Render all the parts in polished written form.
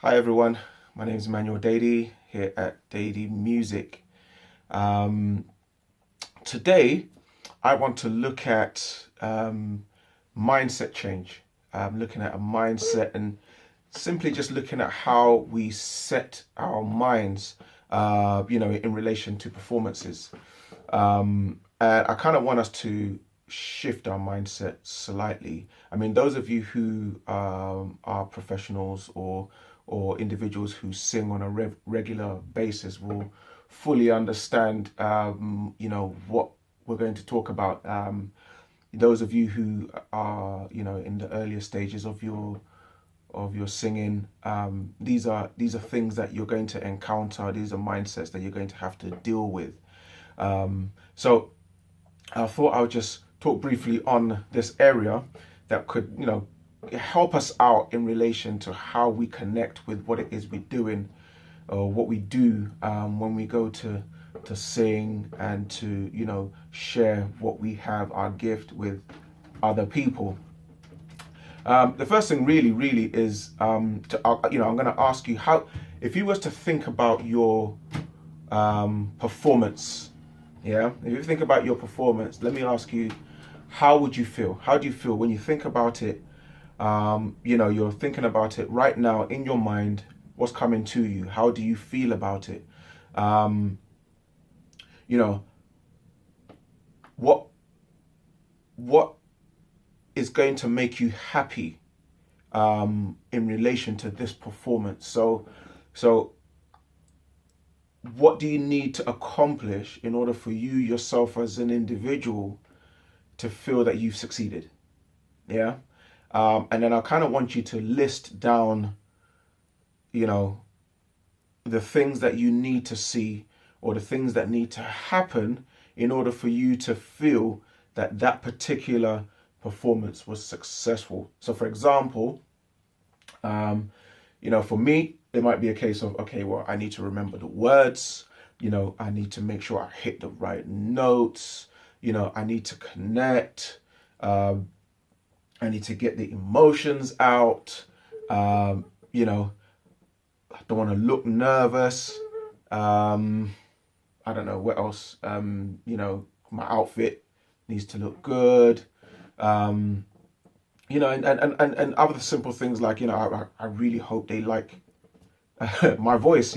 Hi everyone, my name is Emmanuel Dady here at Dady Music. Um, Today, I want to look at mindset change. Looking at a mindset and simply just looking at how we set our minds, in relation to performances. And I kind of want us to shift our mindset slightly. I mean, those of you who are professionals or individuals who sing on a regular basis will fully understand, what we're going to talk about. Those of you who are, in the earlier stages of your singing, these are things that you're going to encounter. These are mindsets that you're going to have to deal with. So I thought I would just talk briefly on this area that could, help us out in relation to how we connect with what it is we're doing or what we do when we go to sing and to, share what we have, our gift with other people. The first thing really is, I'm going to ask you how, if you was to think about your performance, yeah, if you think about your performance, let me ask you, how would you feel? How do you feel when you think about it? You're thinking about it right now in your mind. What's coming to you? How do you feel about it? Um, you know, what what is going to make you happy in relation to this performance? So what do you need to accomplish in order for you yourself as an individual to feel that you've succeeded? Yeah. And then I kind of want you to list down, you know, the things that you need to see or the things that need to happen in order for you to feel that that particular performance was successful. So, for example, for me, it might be a case of, okay, well, I need to remember the words, I need to make sure I hit the right notes, I need to connect, I need to get the emotions out, I don't want to look nervous. I don't know what else. My outfit needs to look good. Um, and other simple things like, I really hope they like my voice.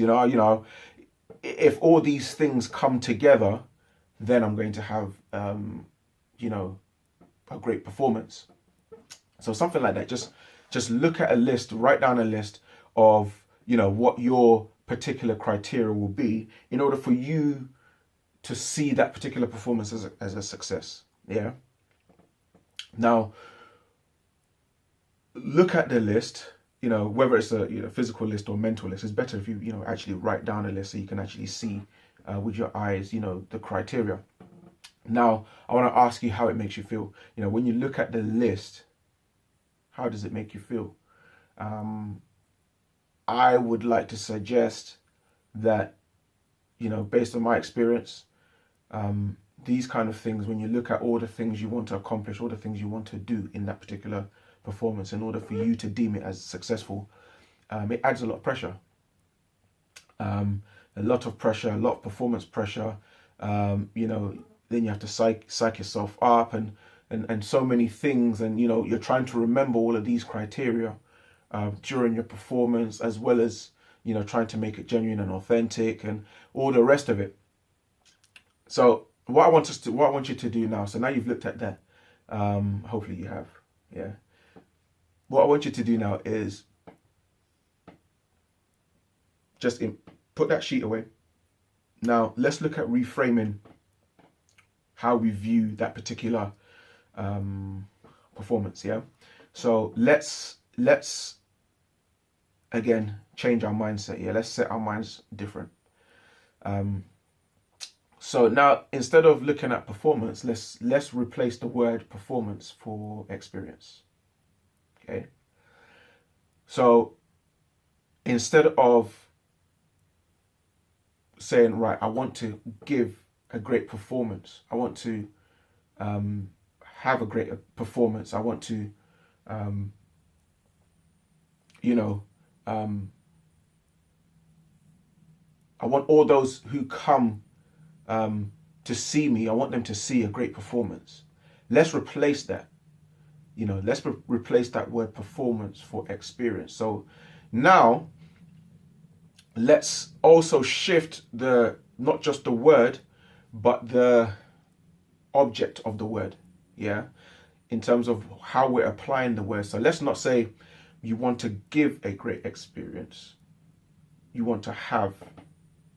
If all these things come together, then I'm going to have, you know, a great performance. So something like that. Just look at a list, write down a list of, what your particular criteria will be in order for you to see that particular performance as a success. Yeah. Now, look at the list, whether it's a physical list or mental list. It's better if you, actually write down a list so you can actually see with your eyes, the criteria. Now, I want to ask you how it makes you feel. When you look at the list, how does it make you feel? I would like to suggest that, based on my experience, these kind of things, when you look at all the things you want to accomplish, all the things you want to do in that particular performance, in order for you to deem it as successful, it adds a lot of pressure. A lot of pressure, a lot of performance pressure. Then you have to psych yourself up and so many things. And, you're trying to remember all of these criteria during your performance, as well as, trying to make it genuine and authentic and all the rest of it. So what I want you to do now. So now you've looked at that. Hopefully you have. Yeah. What I want you to do now is just put that sheet away. Now let's look at reframing how we view that particular performance. Yeah. So let's again change our mindset. Yeah. Let's set our minds different. So now, instead of looking at performance, let's replace the word performance for experience. Okay. So instead of saying, right, I want to give a great performance, I want to have a great performance, I want to, um, you know, um, I want all those who come to see me, I want them to see a great performance. Let's replace that. Let's replace that word performance for experience. So now let's also shift the not just the word, but the object of the word. Yeah. In terms of how we're applying the word. So let's not say you want to give a great experience. You want to have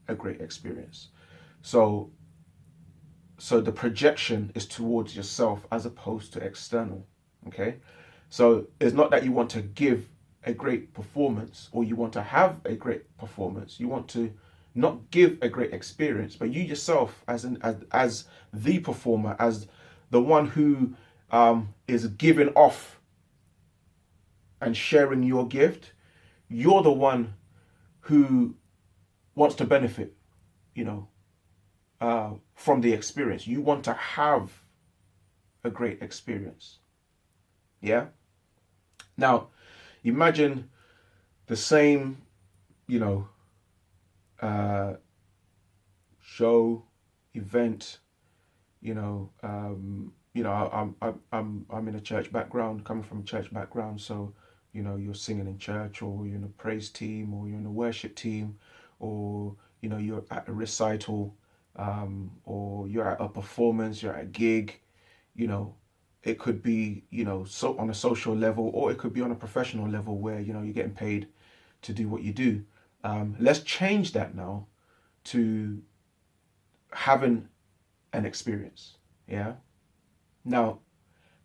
a great experience. So the projection is towards yourself as opposed to external. Okay. So it's not that you want to give a great performance or you want to have a great performance. You want to not give a great experience, but you yourself as the performer, as the one who is giving off and sharing your gift, you're the one who wants to benefit, from the experience. You want to have a great experience. Yeah. Now, imagine the same, show, event. I'm in a church background, coming from a church background, so you're singing in church, or you're in a praise team, or you're in a worship team, or you're at a recital, or you're at a performance, you're at a gig. It could be so on a social level, or it could be on a professional level where you're getting paid to do what you do. Let's change that now to having an experience. Yeah. Now,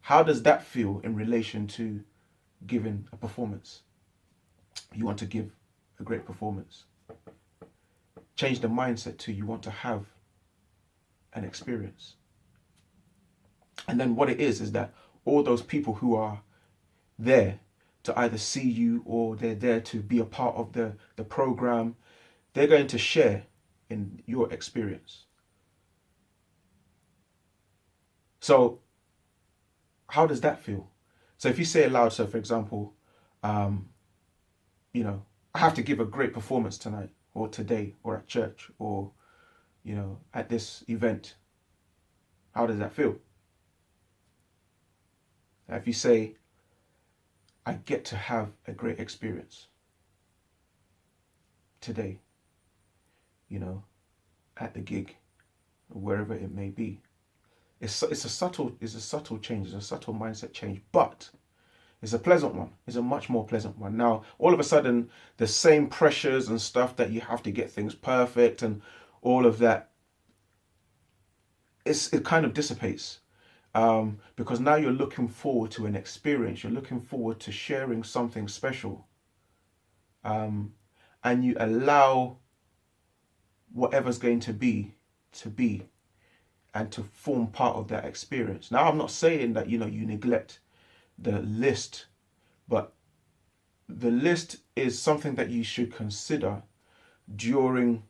how does that feel in relation to giving a performance? You want to give a great performance. Change the mindset to you want to have an experience. And then what it is that all those people who are there to either see you or they're there to be a part of the program, they're going to share in your experience. So how does that feel? So if you say aloud, so for example, I have to give a great performance tonight or today or at church or, at this event. How does that feel? Now, if you say, I get to have a great experience today, at the gig, wherever it may be. It's a subtle change, it's a subtle mindset change, but it's a pleasant one. It's a much more pleasant one. Now, all of a sudden, the same pressures and stuff that you have to get things perfect and all of that, it kind of dissipates. Because now you're looking forward to an experience. You're looking forward to sharing something special. And you allow whatever's going to be, and to form part of that experience. Now, I'm not saying that, you neglect the list, but the list is something that you should consider during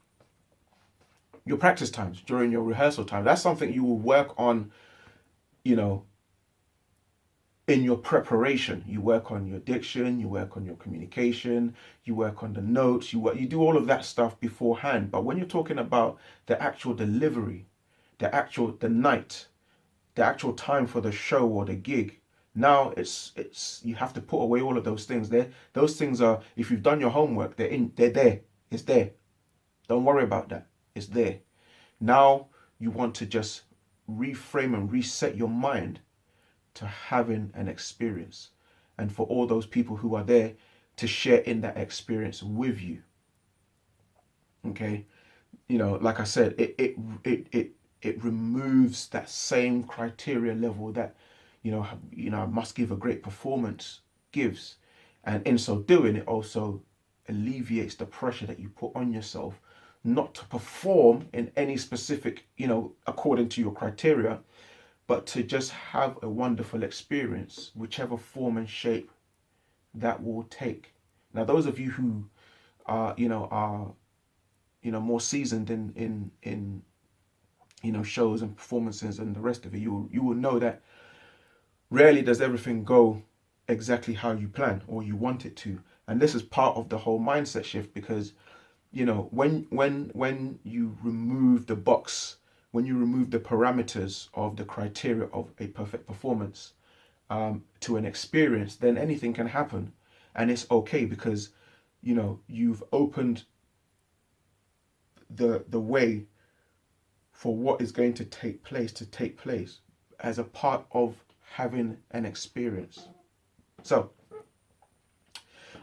your practice times, during your rehearsal time. That's something you will work on, in your preparation. You work on your diction, you work on your communication, you work on the notes, you do all of that stuff beforehand. But when you're talking about the actual delivery, the night, the actual time for the show or the gig, now it's you have to put away all of those things. Those things are, if you've done your homework, they're there. It's there. Don't worry about that. It's there. Now you want to just reframe and reset your mind to having an experience, and for all those people who are there to share in that experience with you. Okay, like I said, it removes that same criteria level that I must give a great performance gives, and in so doing, it also alleviates the pressure that you put on yourself not to perform in any specific, according to your criteria, but to just have a wonderful experience, whichever form and shape that will take. Now, those of you who are more seasoned in shows and performances and the rest of it, you will know that rarely does everything go exactly how you plan or you want it to. And this is part of the whole mindset shift, because you know, when you remove the box, when you remove the parameters of the criteria of a perfect performance, to an experience, then anything can happen, and it's okay, because you know you've opened the way for what is going to take place as a part of having an experience. So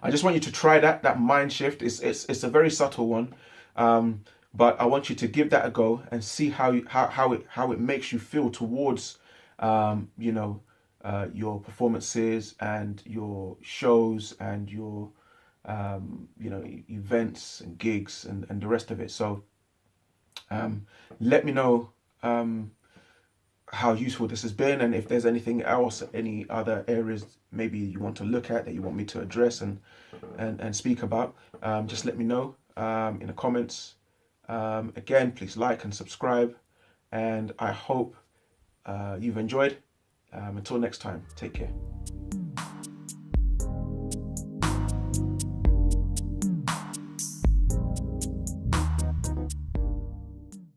I just want you to try that mind shift. It's a very subtle one, but I want you to give that a go and see how it makes you feel towards you know, your performances and your shows and your you know, events and gigs and the rest of it. So let me know how useful this has been, and if there's anything else, any other areas maybe you want to look at that you want me to address and speak about, just let me know in the comments. Again, please like and subscribe, and I hope you've enjoyed. Until next time, take care.